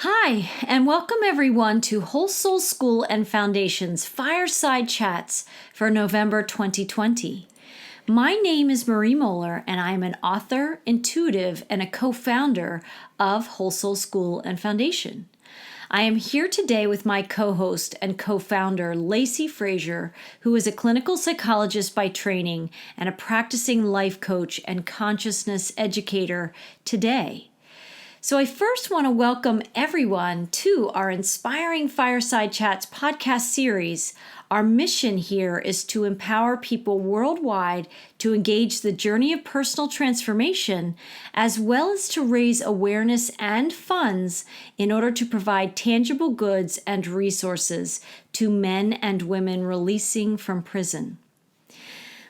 Hi, and welcome everyone to wholesoulschool and Foundation's Fireside Chats for November 2020. My name is Marie Mohler, and I am an author, intuitive, and a co-founder of wholesoulschool and Foundation. I am here today with my co-host and co-founder, Lacy Frazer, who is a clinical psychologist by training and a practicing life coach and consciousness educator today. So I first want to welcome everyone to our Inspiring Fireside Chats podcast series. Our mission here is to empower people worldwide to engage the journey of personal transformation, as well as to raise awareness and funds in order to provide tangible goods and resources to men and women releasing from prison.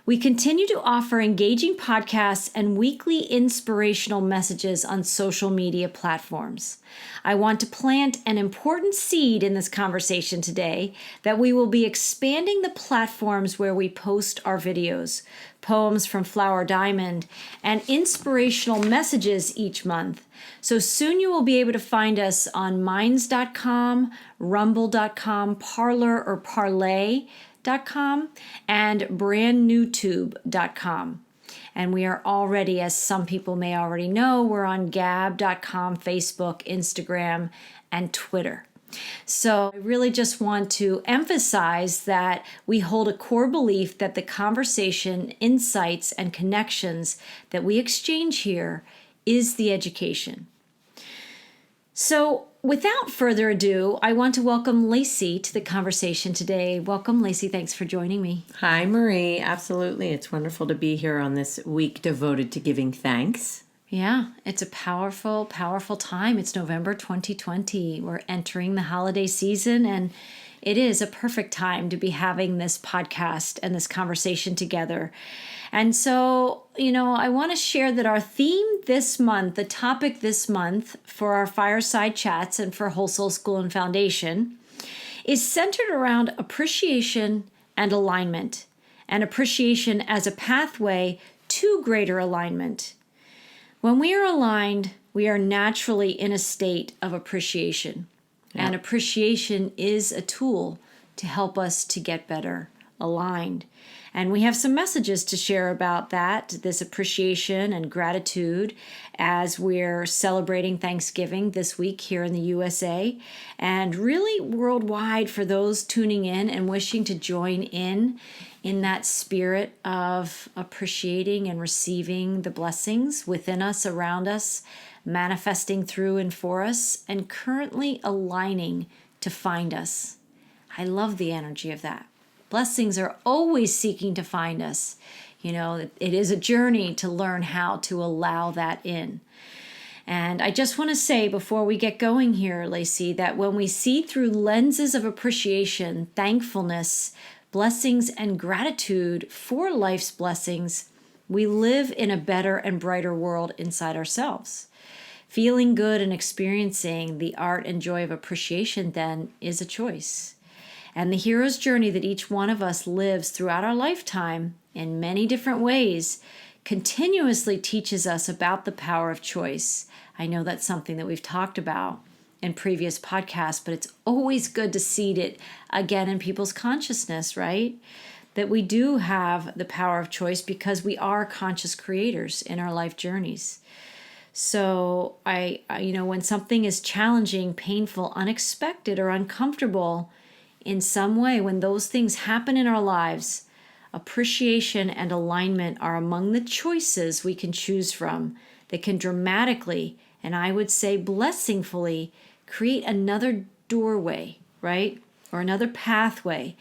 We continue to offer engaging podcasts and weekly inspirational messages on social media platforms. I want to plant an important seed in this conversation today that we will be expanding the platforms where we post our videos, poems from Flower Diamond, and inspirational messages each month. So soon you will be able to find us on minds.com, rumble.com, Parler or Parlay.com, and brandnewtube.com. And we are already, as some people may already know, we're on gab.com, Facebook, Instagram, and Twitter. So I really just want to emphasize that we hold a core belief that the conversation, insights, and connections that we exchange here is the education. So without further ado, I want to welcome Lacy to the conversation today. Welcome, Lacy. Thanks for joining me. Hi, Marie. Absolutely. It's wonderful to be here on this week devoted to giving thanks. Yeah, it's a powerful, powerful time. It's November 2020. We're entering the holiday season, and it is a perfect time to be having this podcast and this conversation together. And so, I want to share that our theme this month, the topic this month for our Fireside Chats and for Wholesoulschool and Foundation, is centered around appreciation and alignment, and appreciation as a pathway to greater alignment. When we are aligned, we are naturally in a state of appreciation. Yeah. And appreciation is a tool to help us to get better aligned. And we have some messages to share about that, this appreciation and gratitude, as we're celebrating Thanksgiving this week here in the USA, and really worldwide for those tuning in and wishing to join in that spirit of appreciating and receiving the blessings within us, around us, manifesting through and for us, and currently aligning to find us. I love the energy of that. Blessings are always seeking to find us. It is a journey to learn how to allow that in. And I just want to say before we get going here, Lacy, that when we see through lenses of appreciation, thankfulness, blessings, and gratitude for life's blessings, we live in a better and brighter world inside ourselves. Feeling good and experiencing the art and joy of appreciation then is a choice. And the hero's journey that each one of us lives throughout our lifetime in many different ways continuously teaches us about the power of choice. I know that's something that we've talked about in previous podcasts, but it's always good to seed it again in people's consciousness, right? That we do have the power of choice because we are conscious creators in our life journeys. So when something is challenging, painful, unexpected, or uncomfortable in some way, when those things happen in our lives, appreciation and alignment are among the choices we can choose from that can dramatically, and I would say blessingfully, create another doorway, right? Or another pathway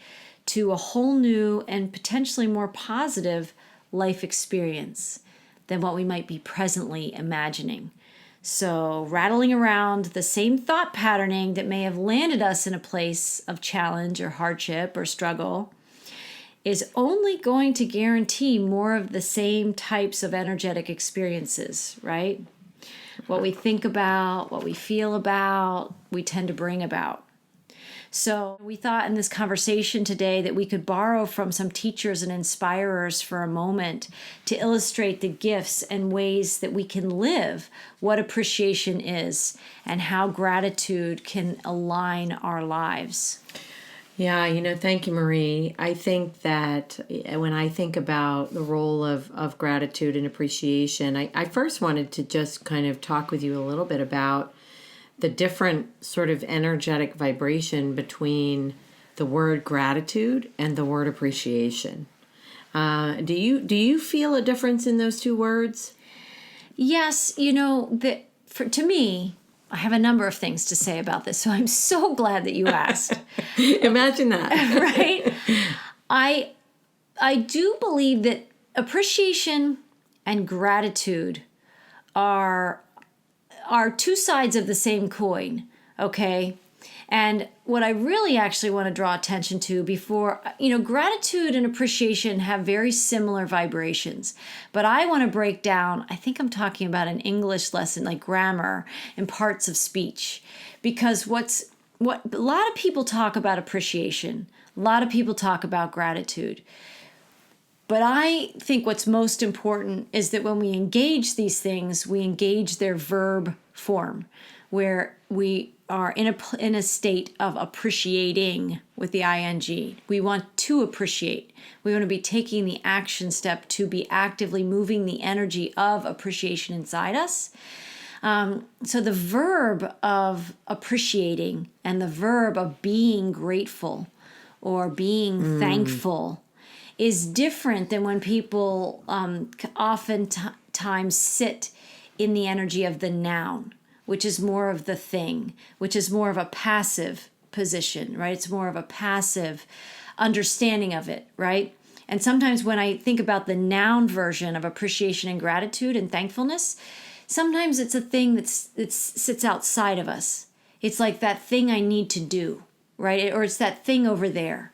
to a whole new and potentially more positive life experience than what we might be presently imagining. So rattling around the same thought patterning that may have landed us in a place of challenge or hardship or struggle is only going to guarantee more of the same types of energetic experiences, right? What we think about, what we feel about, we tend to bring about. So we thought in this conversation today that we could borrow from some teachers and inspirers for a moment to illustrate the gifts and ways that we can live what appreciation is and how gratitude can align our lives. Yeah, thank you, Marie. I think that when I think about the role of gratitude and appreciation, I first wanted to just kind of talk with you a little bit about the different sort of energetic vibration between the word gratitude and the word appreciation. Do you feel a difference in those two words? Yes, to me, I have a number of things to say about this, so I'm so glad that you asked. Imagine that. Right? I do believe that appreciation and gratitude are two sides of the same coin, okay? And what I really actually want to draw attention to before, gratitude and appreciation have very similar vibrations. But I want to break down, I think I'm talking about an English lesson, like grammar and parts of speech. Because what a lot of people talk about appreciation, a lot of people talk about gratitude. But I think what's most important is that when we engage these things, we engage their verb form, where we are in a state of appreciating with the ing. We want to appreciate. We want to be taking the action step to be actively moving the energy of appreciation inside us. So the verb of appreciating and the verb of being grateful or being thankful is different than when people oftentimes sit in the energy of the noun, which is more of the thing, which is more of a passive position, right? It's more of a passive understanding of it, right? And sometimes when I think about the noun version of appreciation and gratitude and thankfulness, sometimes it's a thing that sits outside of us. It's like that thing I need to do, right? Or it's that thing over there.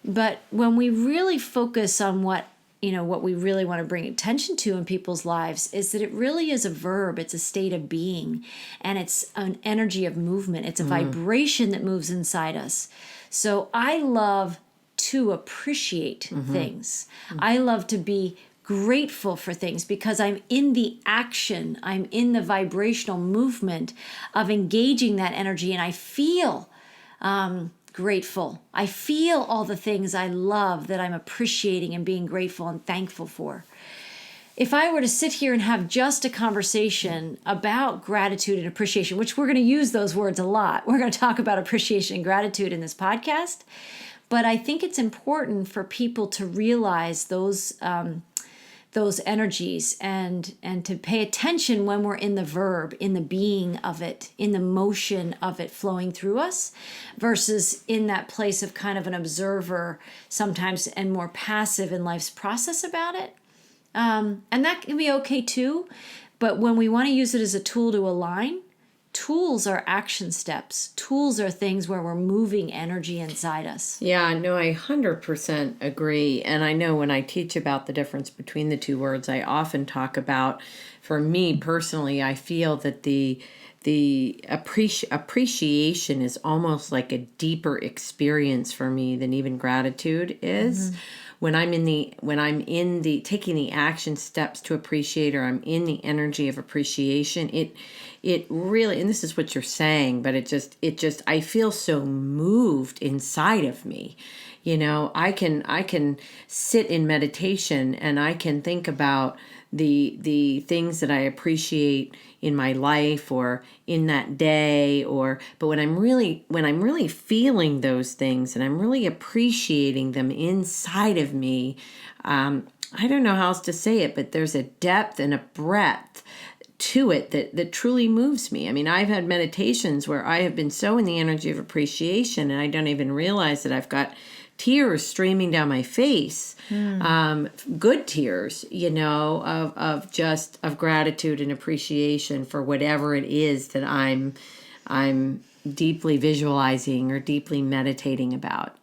But when we really focus on what we really want to bring attention to in people's lives is that it really is a verb. It's a state of being, and it's an energy of movement. It's a vibration that moves inside us. So I love to appreciate things. I love to be grateful for things because I'm in the action. I'm in the vibrational movement of engaging that energy, and I feel grateful. I feel all the things I love that I'm appreciating and being grateful and thankful for. If I were to sit here and have just a conversation about gratitude and appreciation, which we're going to use those words a lot, we're going to talk about appreciation and gratitude in this podcast, but I think it's important for people to realize those energies and to pay attention when we're in the verb, in the being of it, in the motion of it flowing through us, versus in that place of kind of an observer sometimes and more passive in life's process about it. And that can be okay too. But when we want to use it as a tool to align, tools are action steps. Tools are things where we're moving energy inside us. Yeah, no, I 100% agree. And I know when I teach about the difference between the two words, I often talk about, for me personally, I feel that the appreciation is almost like a deeper experience for me than even gratitude is. When I'm in the taking the action steps to appreciate, or I'm in the energy of appreciation, it really, and this is what you're saying, but it just I feel so moved inside of me. I can sit in meditation and I can think about the things that I appreciate in my life or in that day, but when I'm really feeling those things and I'm really appreciating them inside of me, I don't know how else to say it, but there's a depth and a breadth to it that truly moves me. I mean, I've had meditations where I have been so in the energy of appreciation and I don't even realize that I've got tears streaming down my face, good tears, of gratitude and appreciation for whatever it is that I'm deeply visualizing or deeply meditating about,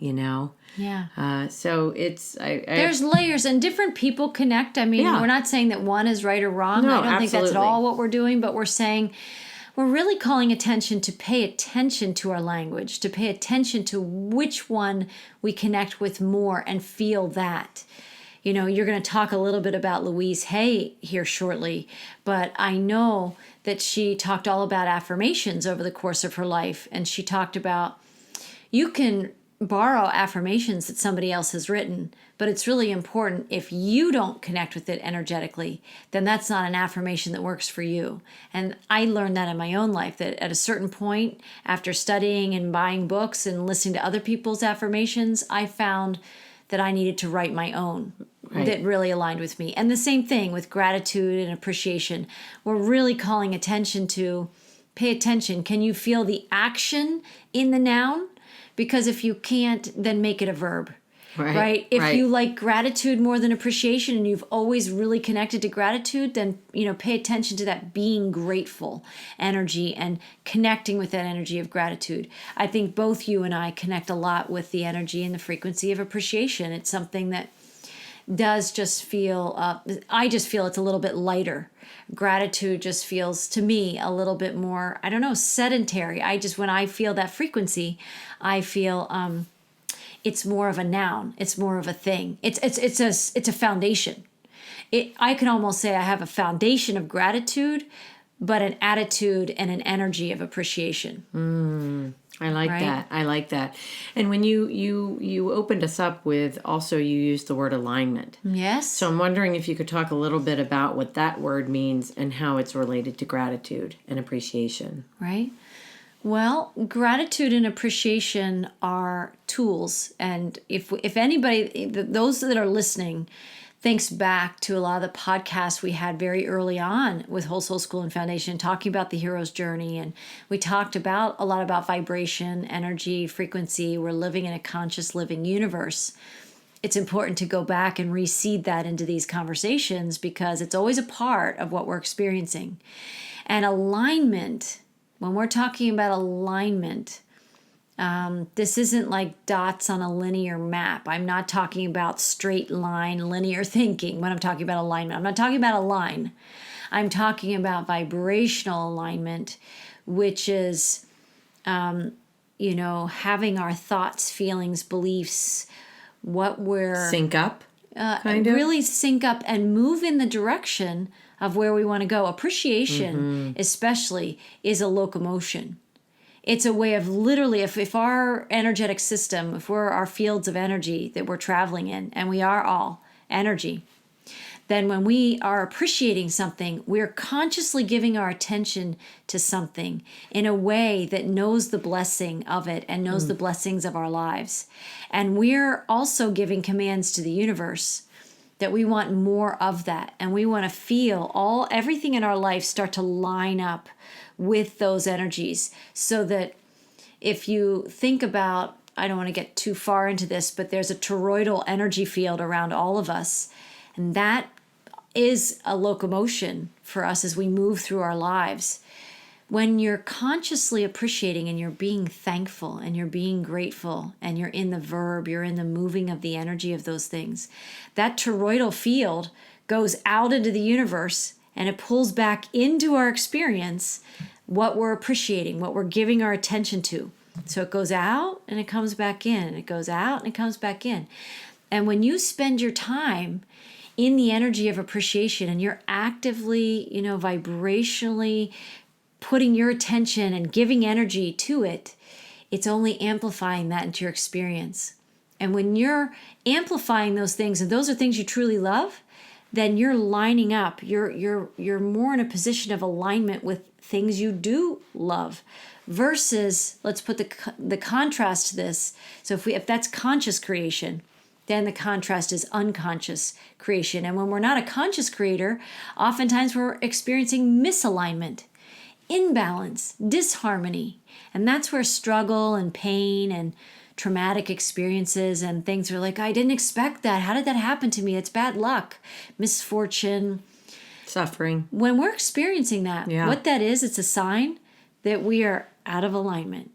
Yeah. So it's there's layers and different people connect. I mean, We're not saying that one is right or wrong. No, I don't think that's at absolutely. all what we're doing, but we're saying we're really calling attention to pay attention to our language, to pay attention to which one we connect with more and feel that. You know, you're going to talk a little bit about Louise Hay here shortly, but I know that she talked all about affirmations over the course of her life. And she talked about you can borrow affirmations that somebody else has written, but it's really important if you don't connect with it energetically, then that's not an affirmation that works for you. And I learned that in my own life, that at a certain point, after studying and buying books and listening to other people's affirmations, I found that I needed to write my own that really aligned with me. And the same thing with gratitude and appreciation. We're really calling attention to, pay attention. Can you feel the action in the noun? Because if you can't, then make it a verb, right? If you like gratitude more than appreciation and you've always really connected to gratitude, then, you know, pay attention to that being grateful energy and connecting with that energy of gratitude. I think both you and I connect a lot with the energy and the frequency of appreciation. It's something that does just feel, I just feel it's a little bit lighter. Gratitude just feels to me a little bit more, I don't know, sedentary. When I feel that frequency, I feel it's more of a noun. It's more of a thing. It's a foundation. I can almost say I have a foundation of gratitude, but an attitude and an energy of appreciation. I like that. I like that. And when you opened us up with, also you used the word alignment. Yes. So I'm wondering if you could talk a little bit about what that word means and how it's related to gratitude and appreciation. Right. Well, gratitude and appreciation are tools. And if anybody, those that are listening, thinks back to a lot of the podcasts we had very early on with Whole Soul School and Foundation, talking about the hero's journey. And we talked about a lot about vibration, energy, frequency. We're living in a conscious living universe. It's important to go back and reseed that into these conversations because it's always a part of what we're experiencing. And alignment, when we're talking about alignment, this isn't like dots on a linear map. I'm not talking about straight line, linear thinking when I'm talking about alignment. I'm not talking about a line. I'm talking about vibrational alignment, which is, having our thoughts, feelings, beliefs, what we're... Sync up, kind of? Really sync up and move in the direction of where we want to go. Appreciation, especially, is a locomotion. It's a way of literally, if our energetic system, if we're our fields of energy that we're traveling in, and we are all energy, then when we are appreciating something, we're consciously giving our attention to something in a way that knows the blessing of it and knows the blessings of our lives. And we're also giving commands to the universe that we want more of that. And we want to feel everything in our life start to line up with those energies, so that if you think about, I don't want to get too far into this, but there's a toroidal energy field around all of us. And that is a locomotion for us as we move through our lives. When you're consciously appreciating and you're being thankful and you're being grateful and you're in the verb, you're in the moving of the energy of those things, that toroidal field goes out into the universe and it pulls back into our experience what we're appreciating, what we're giving our attention to. So it goes out and it comes back in, and it goes out and it comes back in. And when you spend your time in the energy of appreciation and you're actively, vibrationally putting your attention and giving energy to it, it's only amplifying that into your experience. And when you're amplifying those things, and those are things you truly love, then you're lining up. You're more in a position of alignment with things you do love, versus, let's put the contrast to this. So if that's conscious creation, then the contrast is unconscious creation. And when we're not a conscious creator, oftentimes we're experiencing misalignment, imbalance, disharmony. And that's where struggle and pain and traumatic experiences and things are like, I didn't expect that. How did that happen to me? It's bad luck, misfortune, suffering. When we're experiencing that, what that is, it's a sign that we are out of alignment.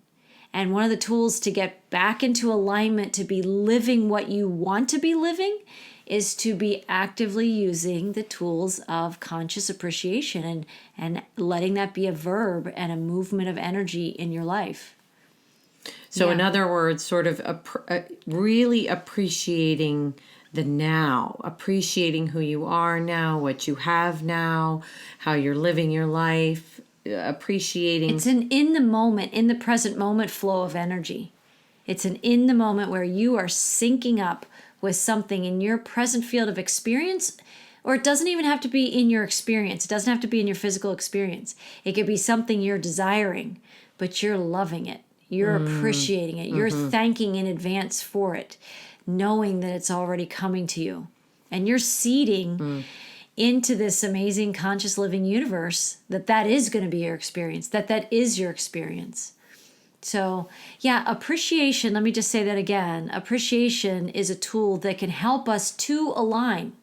And one of the tools to get back into alignment, to be living what you want to be living, is to be actively using the tools of conscious appreciation and letting that be a verb and a movement of energy in your life. So in other words, sort of really appreciating the now, appreciating who you are now, what you have now, how you're living your life, appreciating. It's an in the moment, in the present moment flow of energy. It's an in the moment where you are syncing up with something in your present field of experience, or it doesn't even have to be in your experience. It doesn't have to be in your physical experience. It could be something you're desiring, but you're loving it. You're appreciating it. You're thanking in advance for it, knowing that it's already coming to you. And you're seeding into this amazing conscious living universe that is going to be your experience, that is your experience. So, yeah, appreciation, let me just say that again. Appreciation is a tool that can help us to align,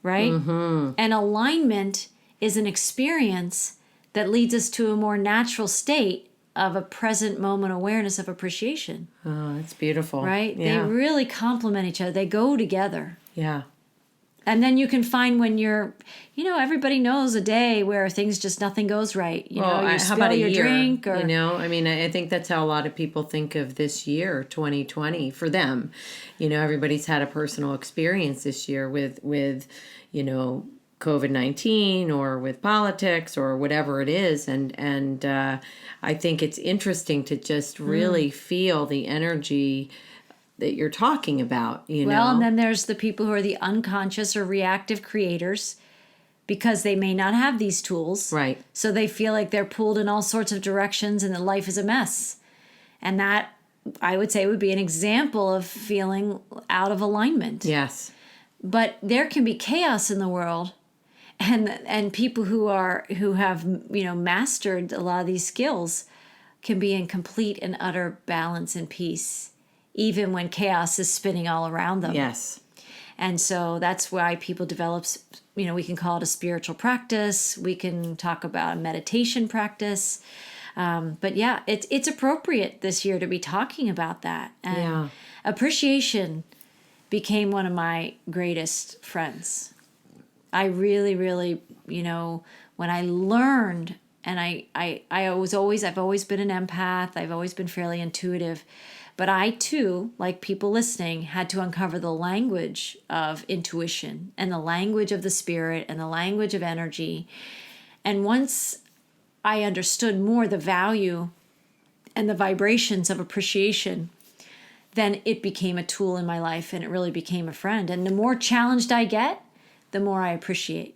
right? And alignment is an experience that leads us to a more natural state of a present moment awareness of appreciation. Oh, that's beautiful. Right? Yeah. They really complement each other. They go together. Yeah. And then you can find when you're, everybody knows a day where things just nothing goes right. You how spill about a your year? drink or I mean, I think that's how a lot of people think of this year, 2020, for them. Everybody's had a personal experience this year with COVID-19 or with politics or whatever it is. And I think it's interesting to just really feel the energy that you're talking about, Well, and then there's the people who are the unconscious or reactive creators because they may not have these tools. Right. So they feel like they're pulled in all sorts of directions and that life is a mess. And that, I would say, would be an example of feeling out of alignment. Yes. But there can be chaos in the world. And people who have mastered a lot of these skills can be in complete and utter balance and peace, even when chaos is spinning all around them. Yes. And so that's why people develop, we can call it a spiritual practice. We can talk about a meditation practice. But yeah, it's appropriate this year to be talking about that. And appreciation became one of my greatest friends. I really, really, when I learned, and I've always been an empath. I've always been fairly intuitive. But I, too, like people listening, had to uncover the language of intuition and the language of the spirit and the language of energy. And once I understood more the value and the vibrations of appreciation, then it became a tool in my life and it really became a friend. And the more challenged I get, the more I appreciate.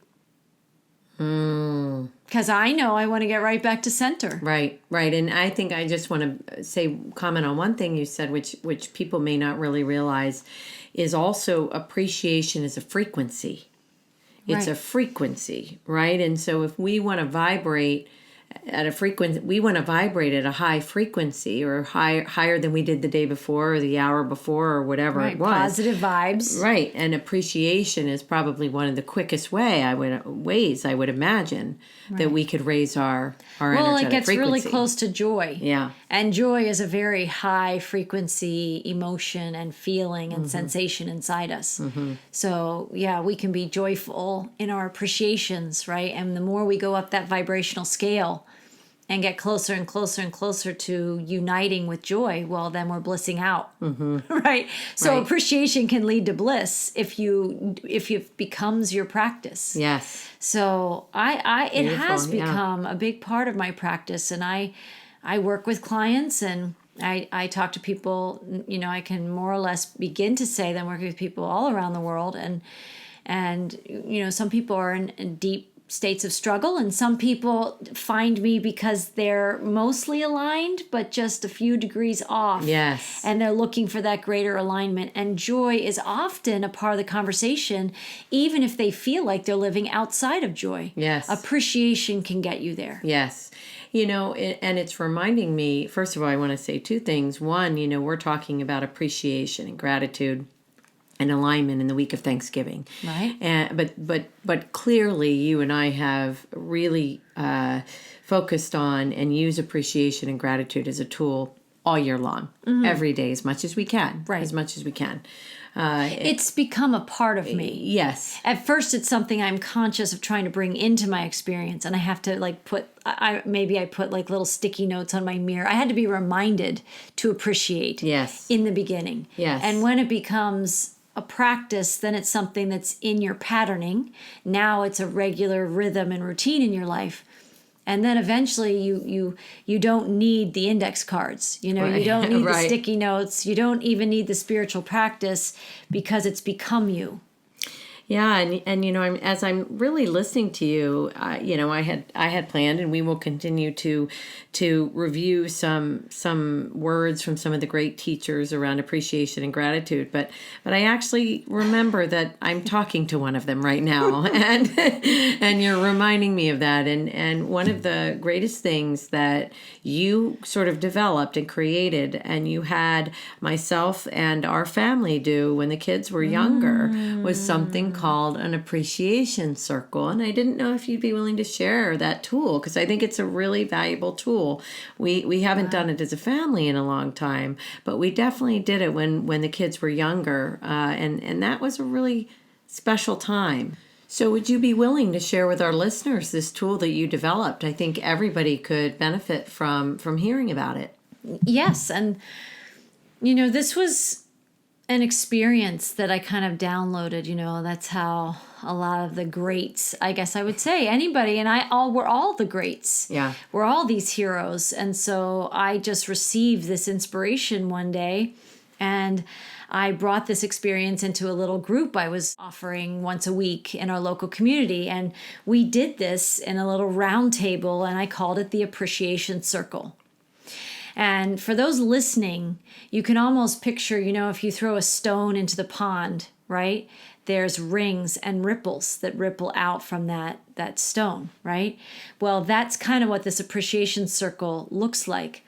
Because I know I want to get right back to center. Right. And I think I just want to comment on one thing you said, which people may not really realize, is also appreciation is a frequency. It's a frequency, right? And so if we want to vibrate at a frequency, we want to vibrate at a high frequency or higher than we did the day before or the hour before or whatever it was. Positive vibes. Right. And appreciation is probably one of the quickest ways I would imagine that we could raise our energetic Well, it gets frequency. really close to joy. Yeah. And joy is a very high frequency emotion and feeling and sensation inside us. So, yeah, we can be joyful in our appreciations, right? And the more we go up that vibrational scale and get closer and closer and closer to uniting with joy, well, then we're blissing out, right? So appreciation can lead to bliss if it becomes your practice. Yes. So it has Beautiful, become a big part of my practice, and I work with clients and I talk to people. I can more or less begin to say that I'm working with people all around the world, and some people are in deep states of struggle, and some people find me because they're mostly aligned but just a few degrees off. Yes. And they're looking for that greater alignment, and joy is often a part of the conversation, even if they feel like they're living outside of joy. Yes. Appreciation can get you there. Yes. And it's reminding me, first of all, I want to say two things. One, we're talking about appreciation and gratitude and alignment in the week of Thanksgiving. Right. But clearly you and I have really focused on and use appreciation and gratitude as a tool all year long, every day, as much as we can, Right. as much as we can. It's become a part of me. Yes. At first, it's something I'm conscious of trying to bring into my experience, and I have to like put. I put like little sticky notes on my mirror. I had to be reminded to appreciate. Yes. In the beginning. Yes. And when it becomes a practice, then it's something that's in your patterning. Now it's a regular rhythm and routine in your life. And then eventually you don't need the index cards. You know, you don't need the sticky notes. You don't even need the spiritual practice because it's become you. Yeah, and you know, as I'm really listening to you, you know, I had planned, and we will continue to review some words from some of the great teachers around appreciation and gratitude. But I actually remember that I'm talking to one of them right now, and you're reminding me of that. And one of the greatest things that you sort of developed and created, and you had myself and our family do when the kids were younger, was something called an appreciation circle. And I didn't know if you'd be willing to share that tool, because I think it's a really valuable tool. We haven't done it as a family in a long time, but we definitely did it when the kids were younger. And that was a really special time. So would you be willing to share with our listeners this tool that you developed? I think everybody could benefit from hearing about it. Yes. And, you know, this was an experience that I kind of downloaded. You know, that's how a lot of the greats, I guess I would say, anybody, and we're all the greats. Yeah. We're all these heroes. And so I just received this inspiration one day, and I brought this experience into a little group I was offering once a week in our local community. And we did this in a little round table, and I called it the Appreciation Circle. And for those listening, you can almost picture, you know, if you throw a stone into the pond, right? There's rings and ripples that ripple out from that stone, right? Well, that's kind of what this appreciation circle looks like.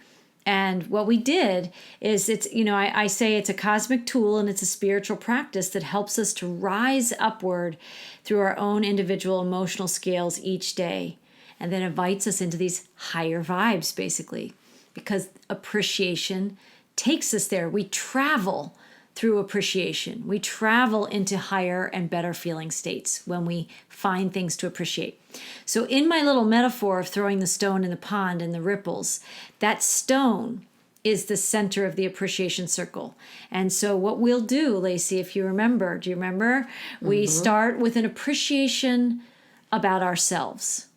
And what we did is it's, you know, I say it's a cosmic tool, and it's a spiritual practice that helps us to rise upward through our own individual emotional scales each day, and then invites us into these higher vibes, basically. Because appreciation takes us there. We travel through appreciation. We travel into higher and better feeling states when we find things to appreciate. So in my little metaphor of throwing the stone in the pond and the ripples, that stone is the center of the appreciation circle. And so what we'll do, Lacy, if you remember, do you remember? We start with an appreciation about ourselves.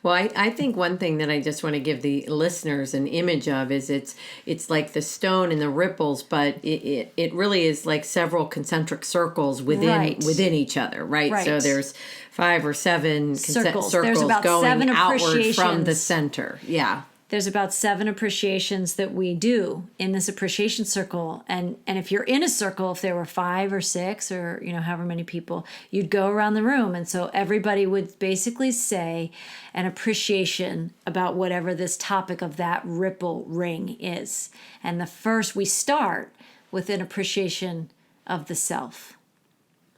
Well, I think one thing that I just want to give the listeners an image of is it's like the stone and the ripples, but it really is like several concentric circles within each other, right? So there's 5 or 7 circles There's about going 7 outward from the center. Yeah. There's about 7 appreciations that we do in this appreciation circle. And if you're in a circle, if there were 5 or 6 or, you know, however many people, you'd go around the room. And so everybody would basically say an appreciation about whatever this topic of that ripple ring is. And we start with an appreciation of the self.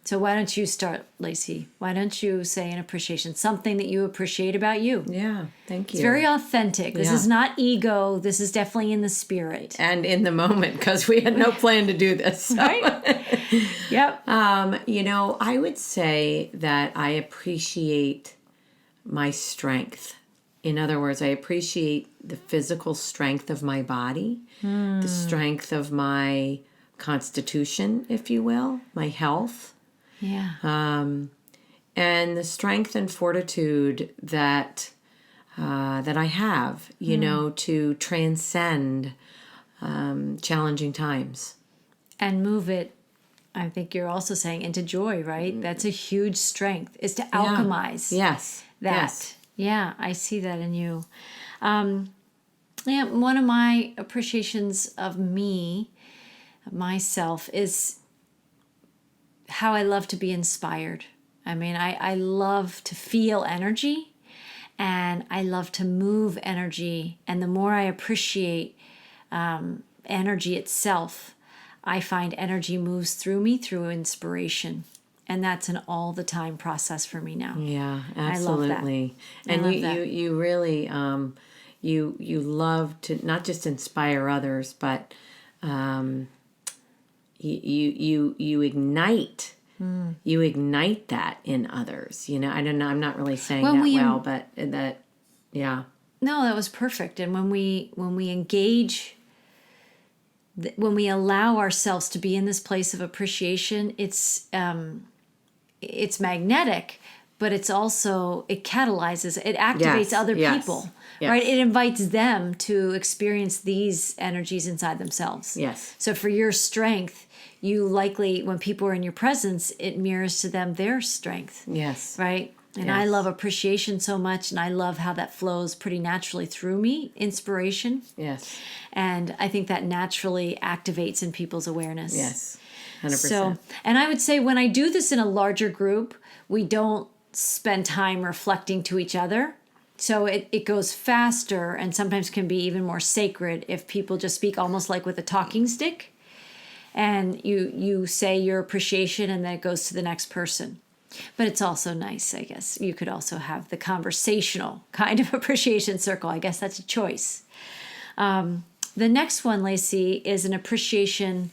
So why don't you start, Lacy? Why don't you say an appreciation, something that you appreciate about you? Yeah, thank you. It's very authentic. This is not ego. This is definitely in the spirit. And in the moment, because we had no plan to do this. So. Right? Yep. You know, I would say that I appreciate my strength. In other words, I appreciate the physical strength of my body, the strength of my constitution, if you will, my health. Yeah. And the strength and fortitude that I have, you know, to transcend challenging times. And move it, I think you're also saying, into joy, right? That's a huge strength, is to alchemize that. Yes. Yeah, I see that in you. One of my appreciations of myself, is how I love to be inspired. I mean, I love to feel energy, and I love to move energy. And the more I appreciate energy itself, I find energy moves through me through inspiration. And that's an all the time process for me now. Yeah, absolutely. I love that. And you really, you love to not just inspire others, but you ignite. You ignite that in others. I don't know. I'm not really saying but that, yeah. No, that was perfect. And when we engage, when we allow ourselves to be in this place of appreciation, it's magnetic, but it's also, it catalyzes, it activates other people, right? It invites them to experience these energies inside themselves. Yes. So for your strength, you likely, when people are in your presence, it mirrors to them their strength. Yes. Right? And I love appreciation so much, and I love how that flows pretty naturally through me, inspiration. Yes. And I think that naturally activates in people's awareness. Yes, 100%. So, and I would say when I do this in a larger group, we don't spend time reflecting to each other. So it goes faster and sometimes can be even more sacred if people just speak almost like with a talking stick. And you say your appreciation and then it goes to the next person. But it's also nice, I guess. You could also have the conversational kind of appreciation circle. I guess that's a choice. The next one, Lacy, is an appreciation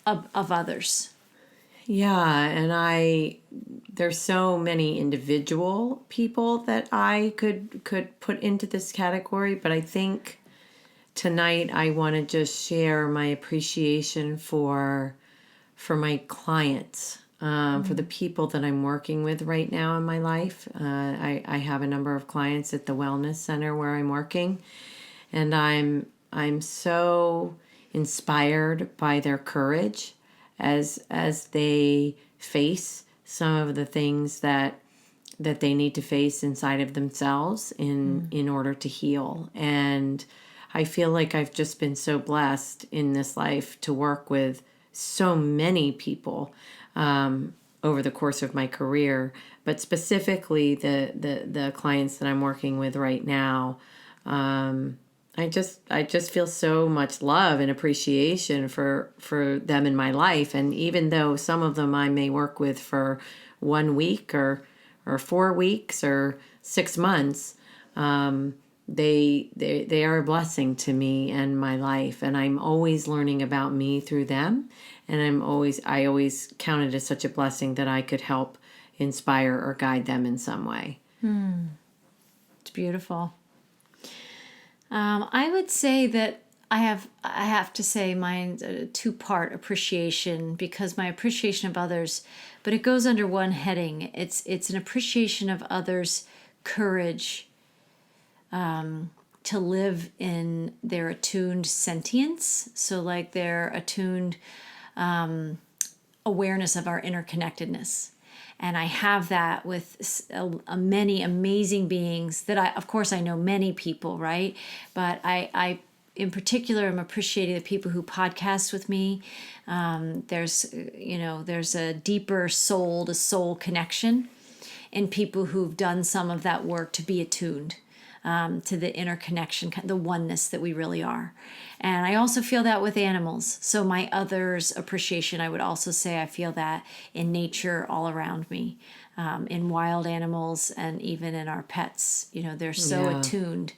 of others. Yeah, and there's so many individual people that I could put into this category, but I think tonight I want to just share my appreciation for my clients. For the people that I'm working with right now in my life. I have a number of clients at the wellness center where I'm working, and I'm so inspired by their courage as they face some of the things that they need to face inside of themselves in order to heal. And I feel like I've just been so blessed in this life to work with so many people over the course of my career, but specifically the clients that I'm working with right now. I just feel so much love and appreciation for them in my life. And even though some of them I may work with for 1 week or 4 weeks or 6 months, they are a blessing to me and my life, and I'm always learning about me through them, and I always count it as such a blessing that I could help inspire or guide them in some way. It's beautiful. I would say that I have to say mine's a 2-part appreciation, because my appreciation of others, but it goes under one heading. It's an appreciation of others' courage to live in their attuned sentience. So like their attuned awareness of our interconnectedness. And I have that with many amazing beings that of course I know many people, right? But I in particular am appreciating the people who podcast with me. There's a deeper soul to soul connection in people who've done some of that work to be attuned to the interconnection, the oneness that we really are. And I also feel that with animals. So my others appreciation, I would also say I feel that in nature all around me, in wild animals and even in our pets. They're so attuned.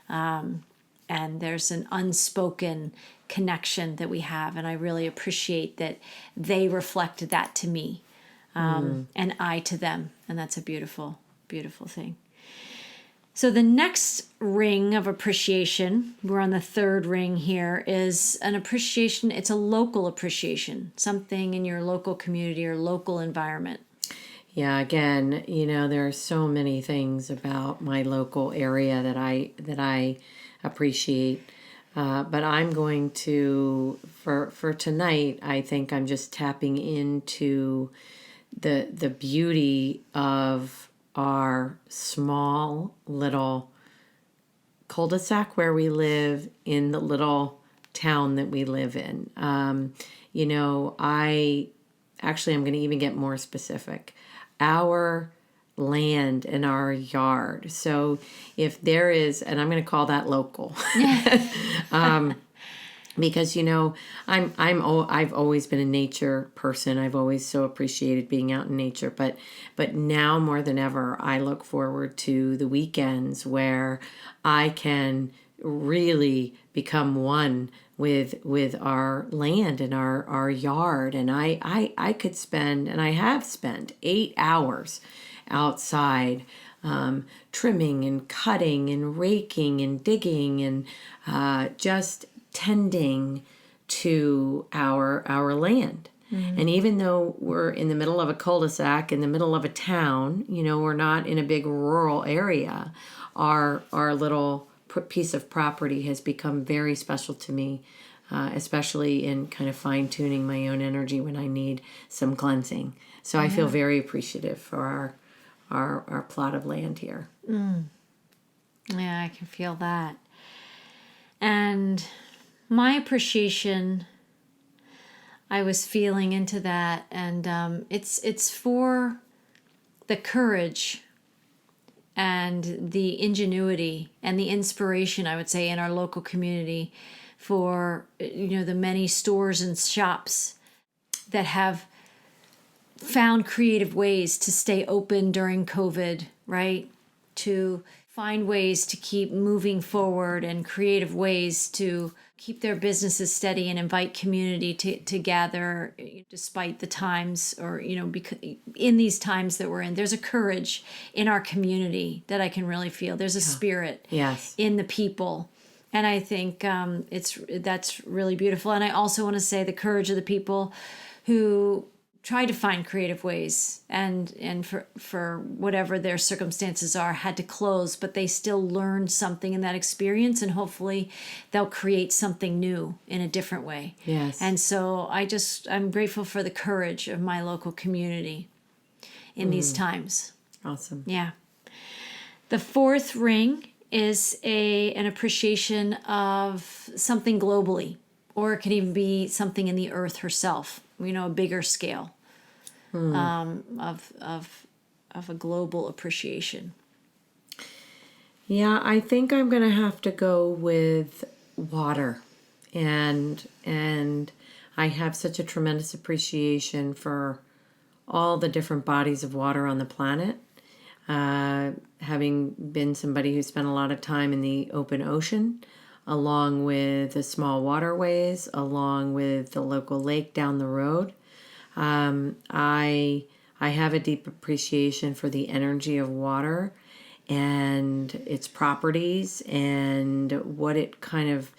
And there's an unspoken connection that we have. And I really appreciate that they reflect that to me and I to them. And that's a beautiful, beautiful thing. So the next ring of appreciation, we're on the 3rd ring here, is an appreciation. It's a local appreciation, something in your local community or local environment. Yeah, again, there are so many things about my local area that I appreciate. But I'm going to, for tonight, I think I'm just tapping into the beauty of our small little cul-de-sac where we live in the little town that we live in. I'm going to even get more specific. Our land and our yard. So if there is, and I'm going to call that local. because I've always been a nature person. I've always so appreciated being out in nature, but now more than ever I look forward to the weekends where I can really become one with our land and our yard. And I could spend, and I have spent 8 hours outside, trimming and cutting and raking and digging and just tending to our land. And even though we're in the middle of a cul-de-sac, in the middle of a town, we're not in a big rural area, our little piece of property has become very special to me, especially in kind of fine-tuning my own energy when I need some cleansing. So I feel very appreciative for our plot of land here. Yeah, I can feel that. And my appreciation, I was feeling into that, and it's for the courage and the ingenuity and the inspiration, I would say, in our local community, for the many stores and shops that have found creative ways to stay open during COVID, right? To find ways to keep moving forward and creative ways to keep their businesses steady and invite community to gather despite the times, or, because in these times that we're in. There's a courage in our community that I can really feel. There's a spirit in the people. And I think that's really beautiful. And I also want to say the courage of the people who try to find creative ways and for whatever their circumstances are, had to close, but they still learned something in that experience, and hopefully they'll create something new in a different way. Yes. And so I'm grateful for the courage of my local community in these times. Awesome. Yeah. The fourth ring is an appreciation of something globally, or it could even be something in the earth herself, a bigger scale of a global appreciation. Yeah, I think I'm going to have to go with water. And I have such a tremendous appreciation for all the different bodies of water on the planet. Having been somebody who spent a lot of time in the open ocean, along with the small waterways, along with the local lake down the road, I have a deep appreciation for the energy of water and its properties and what it kind of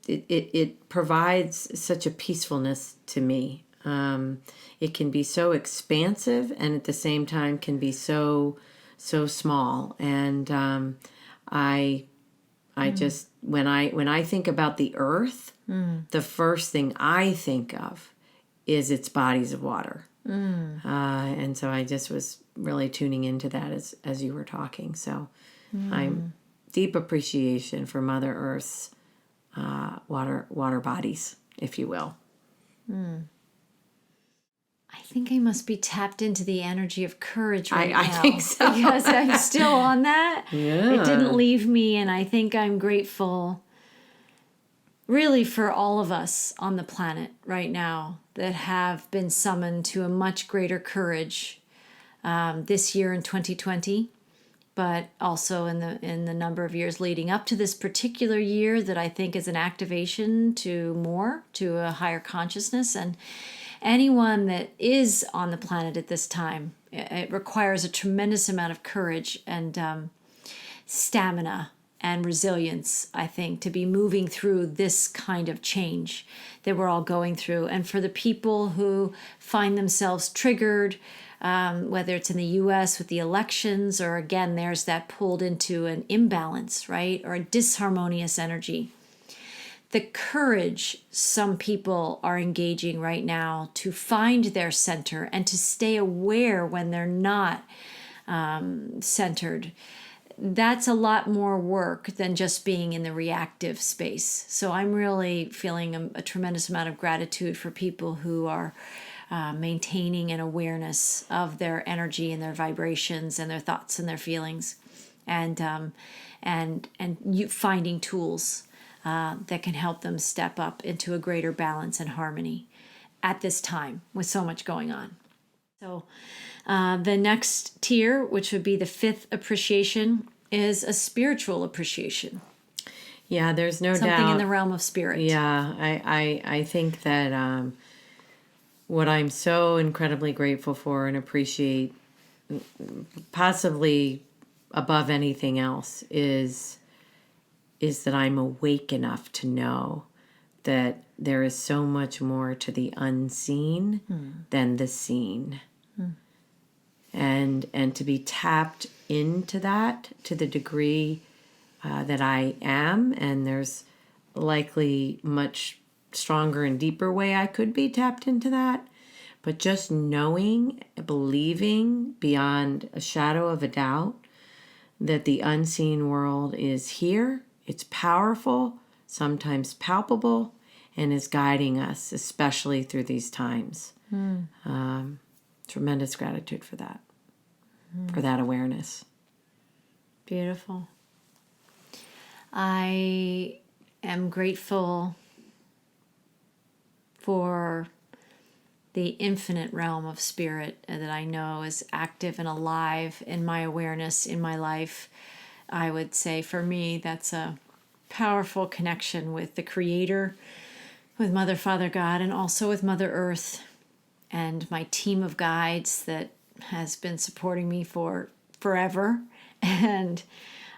it provides such a peacefulness to me. It can be so expansive and at the same time can be so small. And I just, when I think about the earth, the first thing I think of is its bodies of water. And so I just was really tuning into that as you were talking. So I'm deep appreciation for Mother Earth's water bodies, if you will. I think I must be tapped into the energy of courage right now. I think so. Because I'm still on that. Yeah. It didn't leave me, and I think I'm grateful really for all of us on the planet right now that have been summoned to a much greater courage this year in 2020, but also in the number of years leading up to this particular year that I think is an activation to a higher consciousness. And anyone that is on the planet at this time, it requires a tremendous amount of courage and stamina and resilience, I think, to be moving through this kind of change that we're all going through. And for the people who find themselves triggered, whether it's in the U.S. with the elections, or again, there's that pulled into an imbalance, right? Or a disharmonious energy. The courage some people are engaging right now to find their center and to stay aware when they're not centered. That's a lot more work than just being in the reactive space. So I'm really feeling a tremendous amount of gratitude for people who are maintaining an awareness of their energy and their vibrations and their thoughts and their feelings, and you finding tools that can help them step up into a greater balance and harmony at this time with so much going on. So the next tier, which would be the fifth appreciation, is a spiritual appreciation. Yeah, there's no doubt. Something in the realm of spirit. Yeah, I think that what I'm so incredibly grateful for and appreciate, possibly above anything else, is that I'm awake enough to know that there is so much more to the unseen than the seen. And to be tapped into that to the degree that I am, and there's likely much stronger and deeper way I could be tapped into that, but just knowing, believing beyond a shadow of a doubt that the unseen world is here, it's powerful, sometimes palpable, and is guiding us, especially through these times. Tremendous gratitude for that, for that awareness. Beautiful. I am grateful for the infinite realm of spirit that I know is active and alive in my awareness, in my life. I would say for me, that's a powerful connection with the Creator, with Mother, Father, God, and also with Mother Earth, and my team of guides that has been supporting me for forever, and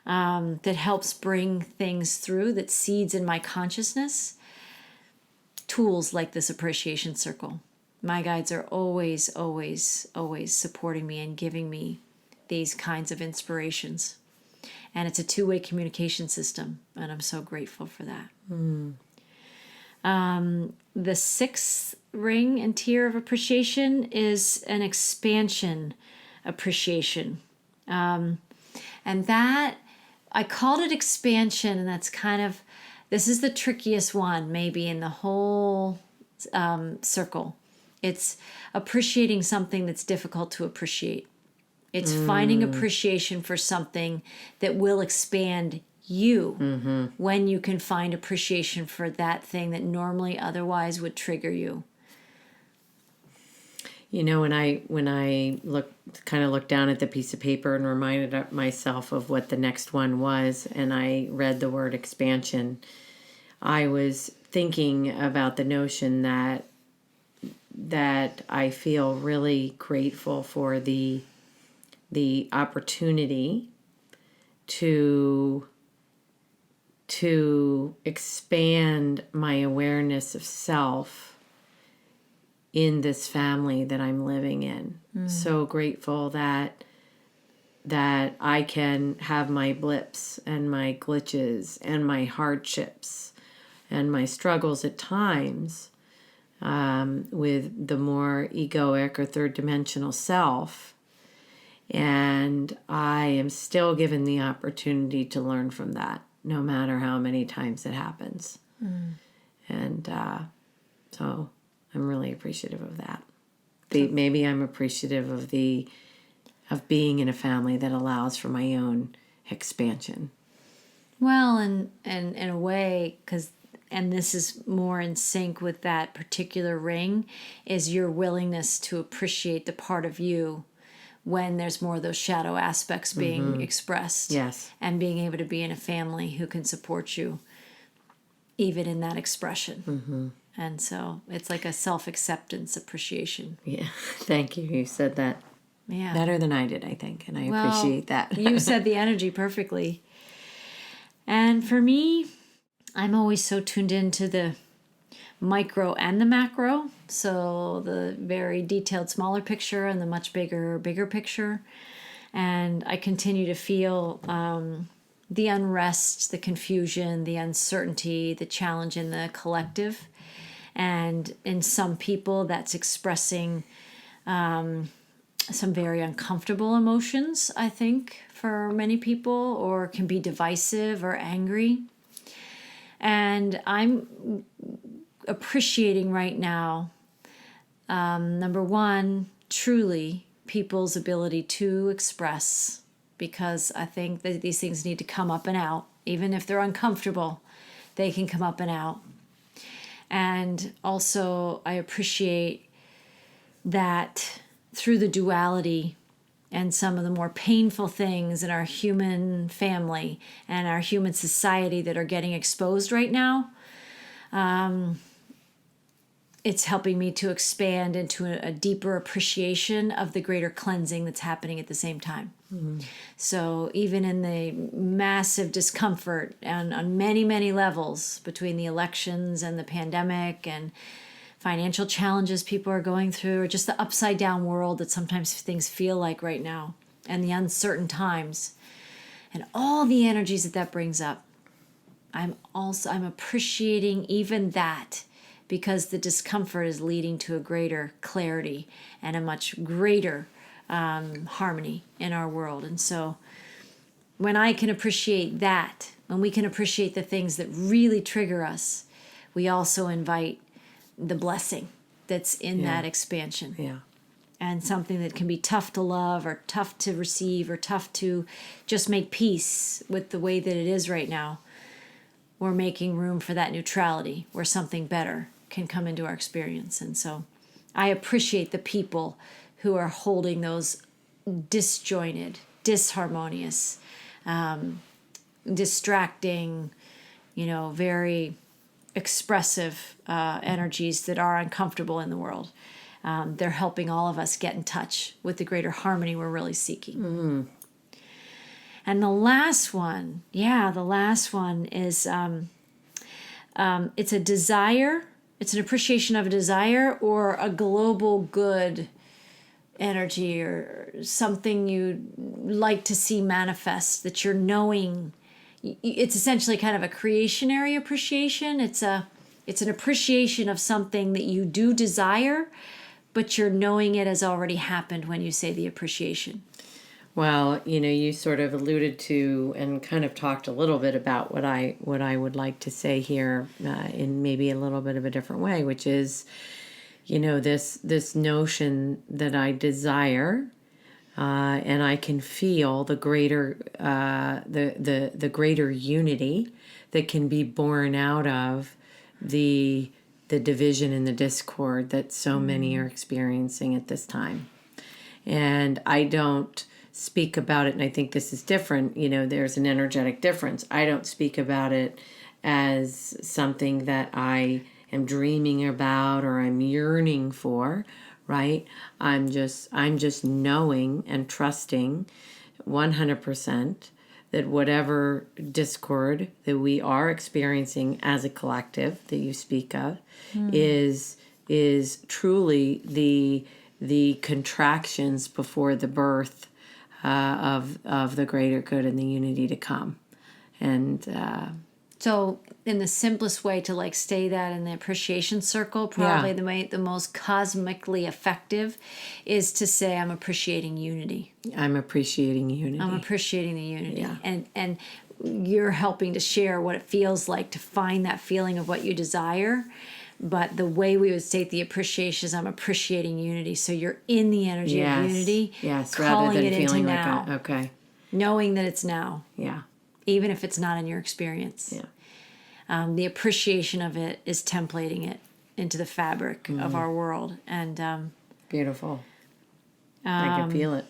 that helps bring things through, that seeds in my consciousness. Tools like this appreciation circle. My guides are always, always, always supporting me and giving me these kinds of inspirations. And it's a two-way communication system, and I'm so grateful for that. The sixth ring and tier of appreciation is an expansion appreciation. And that, I called it expansion, and that's kind of, this is the trickiest one maybe in the whole circle. It's appreciating something that's difficult to appreciate. It's finding appreciation for something that will expand you when you can find appreciation for that thing that normally otherwise would trigger you. You know, when I looked down at the piece of paper and reminded myself of what the next one was, and I read the word expansion, I was thinking about the notion that I feel really grateful for the opportunity to expand my awareness of self in this family that I'm living in. So grateful that I can have my blips and my glitches and my hardships and my struggles at times with the more egoic or third dimensional self. And I am still given the opportunity to learn from that, no matter how many times it happens. And so I'm really appreciative of that. Maybe I'm appreciative of being in a family that allows for my own expansion. Well, and in a way, and this is more in sync with that particular ring, is your willingness to appreciate the part of you when there's more of those shadow aspects being expressed. Yes. And being able to be in a family who can support you even in that expression. And so it's like a self-acceptance appreciation. Yeah, thank you. You said that better than I did, I think, and I appreciate that. You said the energy perfectly. And for me, I'm always so tuned into the micro and the macro. So the very detailed smaller picture and the much bigger picture. And I continue to feel the unrest, the confusion, the uncertainty, the challenge in the collective. And in some people, that's expressing some very uncomfortable emotions, I think, for many people, or can be divisive or angry. And I'm appreciating right now, number one, truly people's ability to express, because I think that these things need to come up and out, even if they're uncomfortable. they can come up and out. And also, I appreciate that through the duality and some of the more painful things in our human family and our human society that are getting exposed right now, it's helping me to expand into a deeper appreciation of the greater cleansing that's happening at the same time. Mm-hmm. So even in the massive discomfort and on many, many levels between the elections and the pandemic and financial challenges people are going through, or just the upside down world that sometimes things feel like right now, and the uncertain times, and all the energies that brings up, I'm appreciating even that, because the discomfort is leading to a greater clarity and a much greater harmony in our world. And so when I can appreciate that, when we can appreciate the things that really trigger us, we also invite the blessing that's in that expansion. Yeah. And something that can be tough to love or tough to receive or tough to just make peace with the way that it is right now. We're making room for that neutrality where something better can come into our experience. And so I appreciate the people who are holding those disjointed, disharmonious, distracting, very expressive energies that are uncomfortable in the world. They're helping all of us get in touch with the greater harmony we're really seeking. Mm-hmm. And the last one is it's a desire. It's an appreciation of a desire or a global good energy or something you'd like to see manifest that you're knowing. It's essentially kind of a creationary appreciation. It's an appreciation of something that you do desire, but you're knowing it has already happened when you say the appreciation. Well, you sort of alluded to and kind of talked a little bit about what I would like to say here in maybe a little bit of a different way, which is, this notion that I desire, and I can feel the greater the greater unity that can be born out of the division and the discord that so many are experiencing at this time. And I don't speak about it, and I think this is different. There's an energetic difference. I don't speak about it as something that I am dreaming about or I'm yearning for, right? I'm just knowing and trusting 100% that whatever discord that we are experiencing as a collective that you speak of is truly the contractions before the birth of the greater good and the unity to come. And so in the simplest way to stay that in the appreciation circle, probably the most cosmically effective is to say, I'm appreciating unity. I'm appreciating unity. I'm appreciating the unity. Yeah. And you're helping to share what it feels like to find that feeling of what you desire. But the way we would state the appreciation is I'm appreciating unity. So you're in the energy of unity. Yes, calling rather than it feeling into like now. Okay. Knowing that it's now. Yeah. Even if it's not in your experience. Yeah. The appreciation of it is templating it into the fabric of our world. And beautiful. I can feel it.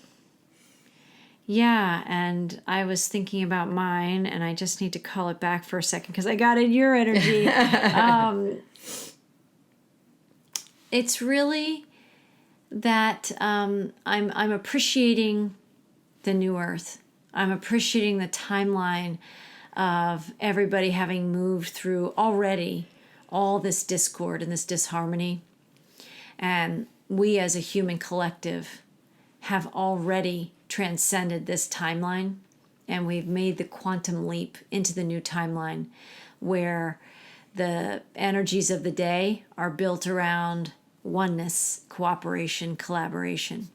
Yeah, and I was thinking about mine, and I just need to call it back for a second because I got in your energy. It's really that I'm appreciating the new earth. I'm appreciating the timeline of everybody having moved through already all this discord and this disharmony. And we as a human collective have already transcended this timeline, and we've made the quantum leap into the new timeline where the energies of the day are built around oneness, cooperation, collaboration.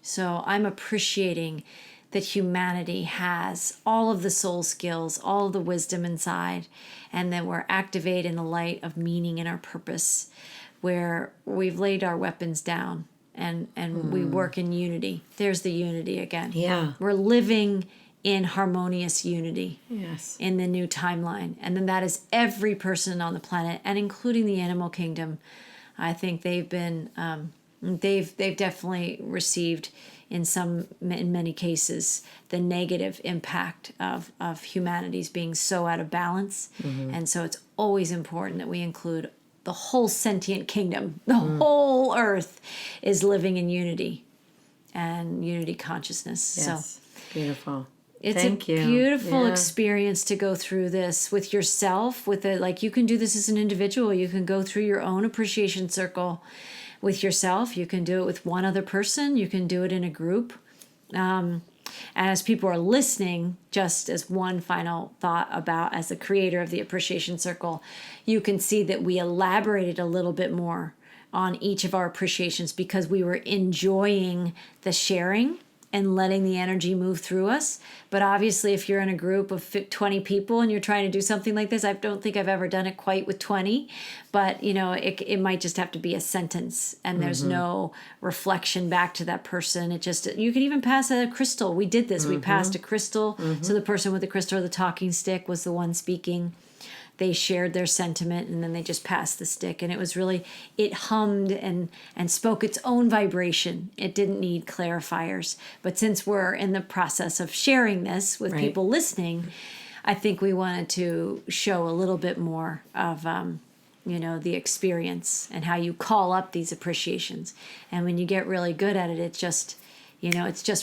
So I'm appreciating that humanity has all of the soul skills, all of the wisdom inside, and that we're activated in the light of meaning and our purpose, where we've laid our weapons down and we work in unity. There's the unity again. Yeah. We're living in harmonious unity. Yes. In the new timeline. And then that is every person on the planet, and including the animal kingdom. I think they've been, they've definitely received in many cases, the negative impact of humanity's being so out of balance. And so it's always important that we include the whole sentient kingdom. The whole earth is living in unity and unity consciousness. Yes. So beautiful. It's Thank a you. beautiful experience to go through this with yourself, like you can do this as an individual. You can go through your own appreciation circle with yourself. You can do it with one other person. You can do it in a group. And as people are listening, just as one final thought about, as the creator of the appreciation circle, you can see that we elaborated a little bit more on each of our appreciations because we were enjoying the sharing and letting the energy move through us. But obviously, if you're in a group of 20 people and you're trying to do something like this, I don't think I've ever done it quite with 20, but it might just have to be a sentence and there's no reflection back to that person. You could even pass a crystal. We did this. We passed a crystal. So the person with the crystal or the talking stick was the one speaking. They shared their sentiment and then they just passed the stick. And it was really, it hummed and spoke its own vibration. It didn't need clarifiers. But since we're in the process of sharing this with people listening, I think we wanted to show a little bit more of, the experience and how you call up these appreciations. And when you get really good at it, it's just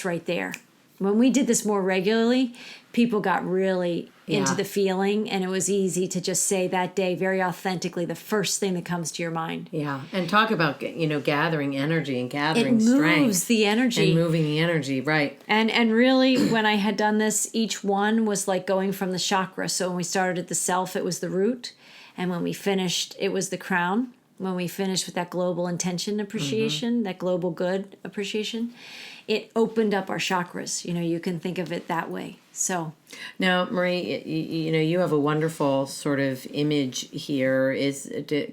right there. When we did this more regularly, people got really into the feeling, and it was easy to just say that day very authentically the first thing that comes to your mind. Yeah, and talk about gathering energy and gathering strength. It moves the energy. And moving the energy, right. And really, when I had done this, each one was like going from the chakra. So when we started at the self, it was the root. And when we finished, it was the crown. When we finished with that global intention appreciation, that global good appreciation, it opened up our chakras. You can think of it that way. So now, Marie, you have a wonderful sort of image here.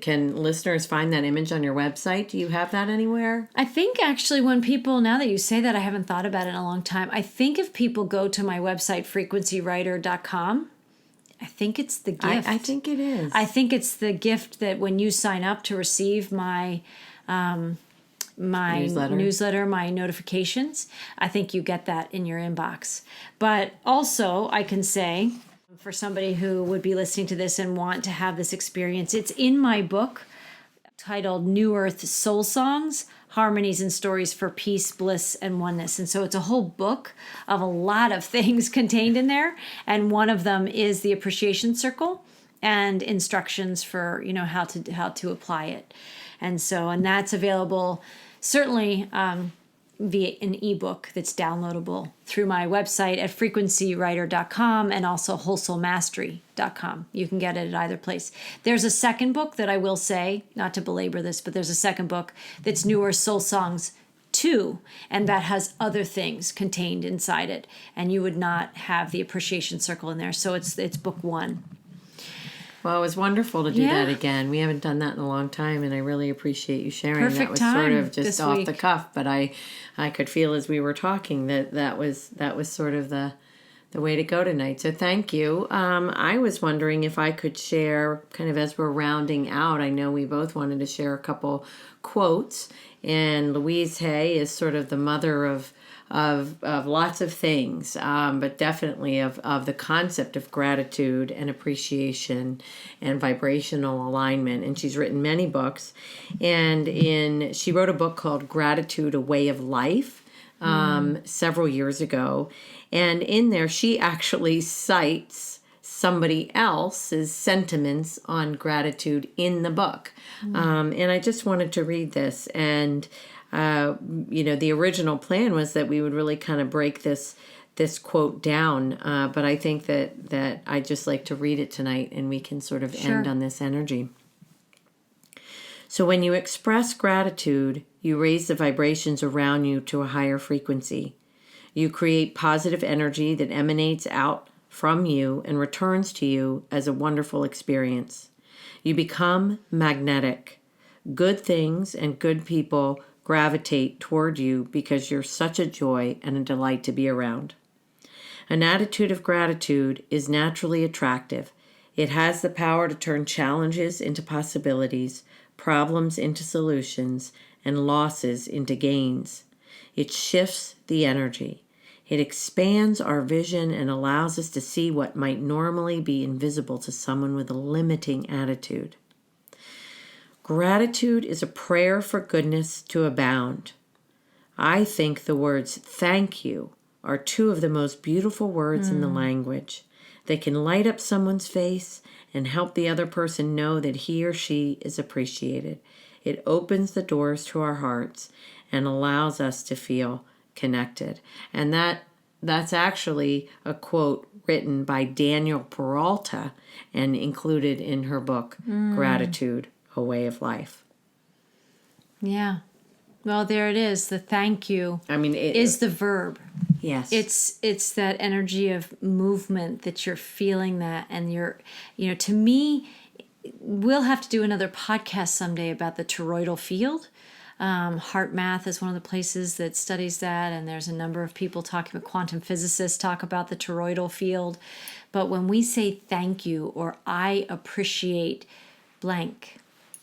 Can listeners find that image on your website? Do you have that anywhere? I think actually when people, now that you say that, I haven't thought about it in a long time. I think if people go to my website, frequencywriter.com, I think it's the gift. I think it is. I think it's the gift that when you sign up to receive my newsletter, my notifications, I think you get that in your inbox. But also, I can say, for somebody who would be listening to this and want to have this experience, it's in my book titled New Earth Soul Songs, Harmonies and Stories for Peace, Bliss, and Oneness. And so it's a whole book of a lot of things contained in there. And one of them is the appreciation circle and instructions for, how to apply it. And that's available certainly via an ebook that's downloadable through my website at frequencywriter.com and also wholesoulmastery.com. You can get it at either place. There's a second book that I will say, not to belabor this, but there's a second book that's Newer Soul Songs 2, and that has other things contained inside it. And you would not have the appreciation circle in there. So it's book 1. Well, it was wonderful to do that again. We haven't done that in a long time, and I really appreciate you sharing. Perfect that was time sort of just off week. The cuff, but I could feel as we were talking that was sort of the way to go tonight. So thank you. I was wondering if I could share, kind of as we're rounding out, I know we both wanted to share a couple quotes, and Louise Hay is sort of the mother of lots of things, but definitely of the concept of gratitude and appreciation and vibrational alignment. And she's written many books. And she wrote a book called Gratitude, A Way of Life several years ago. And in there, she actually cites somebody else's sentiments on gratitude in the book. And I just wanted to read this. And the original plan was that we would really kind of break this quote down, but I think that I'd just like to read it tonight, and we can sort of end on this energy. So when you express gratitude, you raise the vibrations around you to a higher frequency. You create positive energy that emanates out from you and returns to you as a wonderful experience. You become magnetic. Good things and good people gravitate toward you because you're such a joy and a delight to be around. An attitude of gratitude is naturally attractive. It has the power to turn challenges into possibilities, problems into solutions, and losses into gains. It shifts the energy. It expands our vision and allows us to see what might normally be invisible to someone with a limiting attitude. Gratitude is a prayer for goodness to abound. I think the words thank you are two of the most beautiful words in the language. They can light up someone's face and help the other person know that he or she is appreciated. It opens the doors to our hearts and allows us to feel connected. And that's actually a quote written by Daniel Peralta and included in her book, Gratitude, A Way of Life. Yeah. Well, there it is. The thank you is the verb. Yes. It's that energy of movement that you're feeling that. And to me, we'll have to do another podcast someday about the toroidal field. Heart Math is one of the places that studies that, and there's a number of people talking about, quantum physicists talk about the toroidal field. But when we say thank you or I appreciate blank,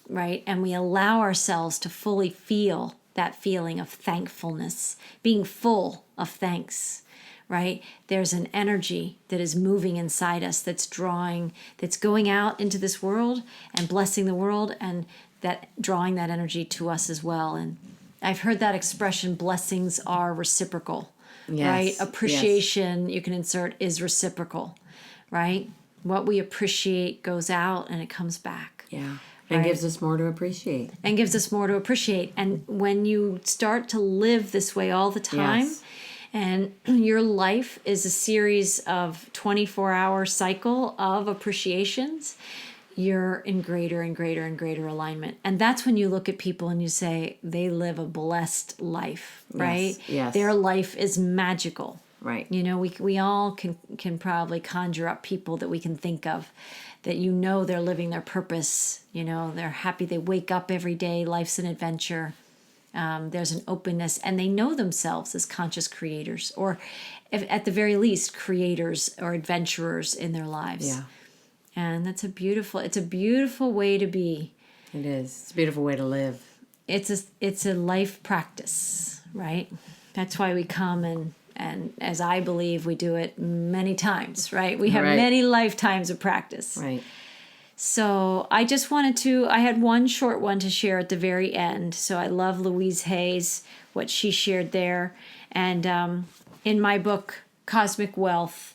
right, and we allow ourselves to fully feel that feeling of thankfulness, being full of thanks, right? There's an energy that is moving inside us that's going out into this world and blessing the world, and that drawing that energy to us as well. And I've heard that expression, blessings are reciprocal, right? Appreciation, you can insert, is reciprocal, right? What we appreciate goes out and it comes back. Yeah. And gives us more to appreciate. And when you start to live this way all the time, and your life is a series of 24-hour cycle of appreciations, you're in greater and greater and greater alignment. And that's when you look at people and you say, they live a blessed life, right? Yes. Their life is magical. Right. We all can probably conjure up people that we can think of that they're living their purpose. They're happy. They wake up every day. Life's an adventure. There's an openness, and they know themselves as conscious creators, or at the very least, creators or adventurers in their lives. Yeah. And it's a beautiful way to be. It is. It's a beautiful way to live. It's a life practice, right? That's why we come and as I believe, we do it many times, right? We have many lifetimes of practice. Right. So I just I had one short one to share at the very end. So I love Louise Hay's, what she shared there. And in my book, Cosmic Wealth,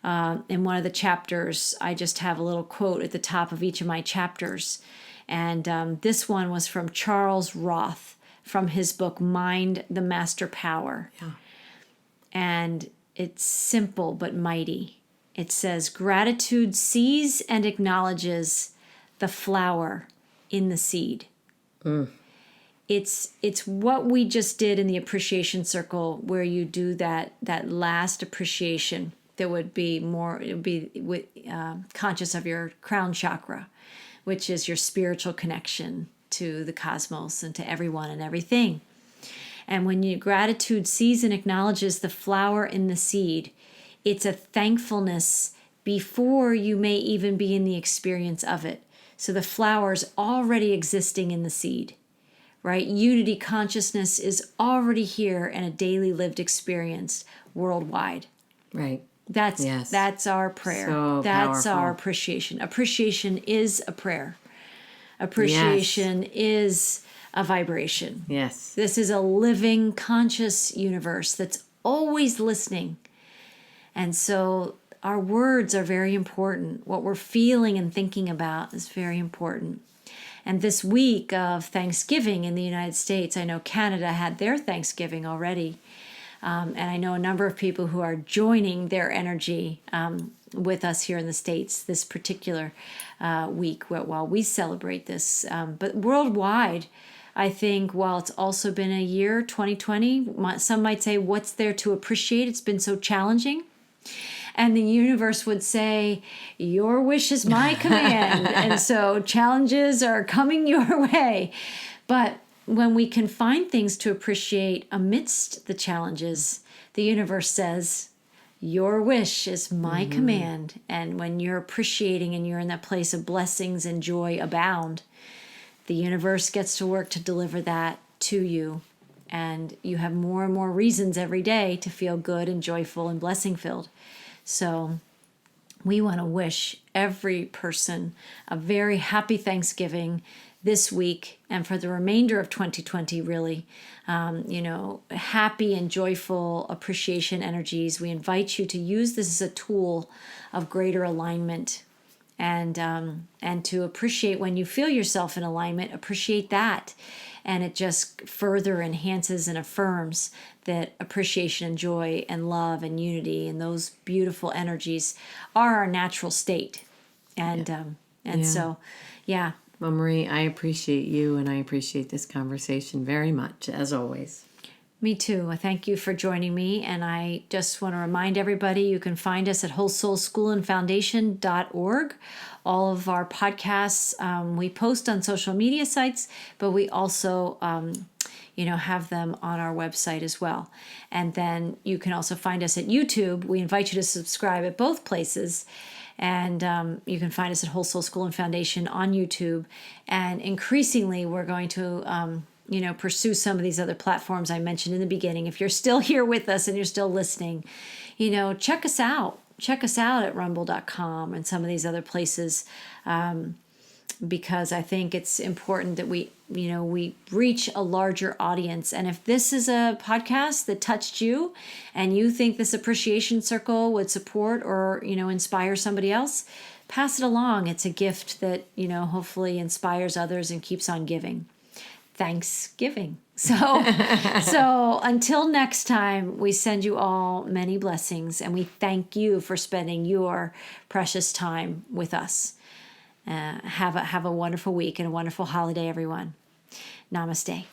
in one of the chapters, I just have a little quote at the top of each of my chapters. And this one was from Charles Roth from his book, Mind, the Master Power. Yeah. And it's simple but mighty. It says, gratitude sees and acknowledges the flower in the seed. It's what we just did in the appreciation circle, where you do that last appreciation that would be conscious of your crown chakra, which is your spiritual connection to the cosmos and to everyone and everything. And when gratitude sees and acknowledges the flower in the seed, it's a thankfulness before you may even be in the experience of it. So the flower's already existing in the seed, right? Unity consciousness is already here in a daily lived experience worldwide. Right. That's our prayer. So that's powerful. Our appreciation. Appreciation is a prayer. Appreciation is a vibration. Yes. This is a living, conscious universe that's always listening. And so our words are very important. What we're feeling and thinking about is very important. And this week of Thanksgiving in the United States, I know Canada had their Thanksgiving already. And I know a number of people who are joining their energy with us here in the States this particular week while we celebrate this. But worldwide, I think while it's also been a year, 2020, some might say, what's there to appreciate? It's been so challenging. And the universe would say, your wish is my command. And so challenges are coming your way. But when we can find things to appreciate amidst the challenges, the universe says, Your wish is my command. And when you're appreciating and you're in that place of blessings and joy abound, the universe gets to work to deliver that to you. And you have more and more reasons every day to feel good and joyful and blessing filled. So we want to wish every person a very happy Thanksgiving this week and for the remainder of 2020, really. Happy and joyful appreciation energies. We invite you to use this as a tool of greater alignment and to appreciate when you feel yourself in alignment, appreciate that. And it just further enhances and affirms that appreciation and joy and love and unity and those beautiful energies are our natural state. So, yeah. Well, Marie, I appreciate you and I appreciate this conversation very much, as always. Me too. I thank you for joining me. And I just want to remind everybody you can find us at wholesoulschool.org. All of our podcasts we post on social media sites, but we also have them on our website as well. And then you can also find us at YouTube. We invite you to subscribe at both places. And you can find us at Whole Soul School and Foundation on YouTube. And increasingly, we're going to pursue some of these other platforms I mentioned in the beginning. If you're still here with us and you're still listening, check us out. Check us out at rumble.com and some of these other places, because I think it's important that we reach a larger audience. And if this is a podcast that touched you and you think this appreciation circle would support or, inspire somebody else, pass it along. It's a gift that, hopefully inspires others and keeps on giving. Thanksgiving. So until next time, we send you all many blessings and we thank you for spending your precious time with us. Have a wonderful week and a wonderful holiday, everyone. Namaste.